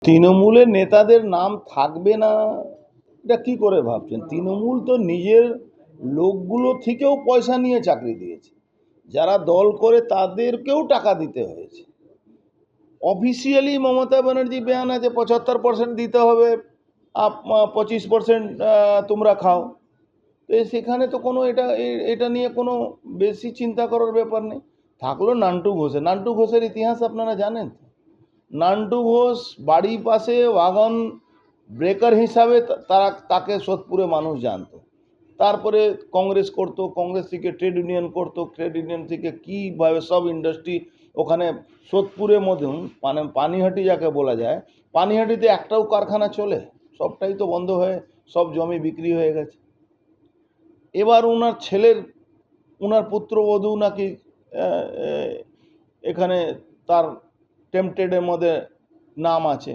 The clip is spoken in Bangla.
তৃণমূলের নেতাদের নাম থাকবে না, এটা কি করে ভাবছেন? তৃণমূল তো নিজের লোকগুলো থেকেও পয়সা নিয়ে চাকরি দিয়েছে, যারা দল করে তাদেরকেও টাকা দিতে হয়েছে। অফিসিয়ালি মমতা ব্যানার্জি বয়ান আছে 75% দিতে হবে, 25% তোমরা খাও। তো সেখানে তো কোনো এটা নিয়ে কোনো বেশি চিন্তা করার ব্যাপার নেই। থাকলো নান্টু ঘোষের। নান্টু ঘোষের ইতিহাস আপনারা জানেন? নান্টু ঘোষ বাড়ির পাশে ওয়াগন ব্রেকার হিসাবে তাকে সোদপুরে মানুষ জানতো। তারপরে কংগ্রেস করতো, কংগ্রেস থেকে ট্রেড ইউনিয়ন করতো, ট্রেড ইউনিয়ন থেকে কীভাবে সব ইন্ডাস্ট্রি ওখানে সোদপুরের মধ্যে, মানে পানিহাটি যাকে বলা যায়, পানিহাটিতে একটাও কারখানা চলে, সবটাই তো বন্ধ হয়ে সব জমি বিক্রি হয়ে গেছে। এবার ওনার পুত্রবধূ নাকি এখানে তার টেম্পটেডের মধ্যে নাম আছে।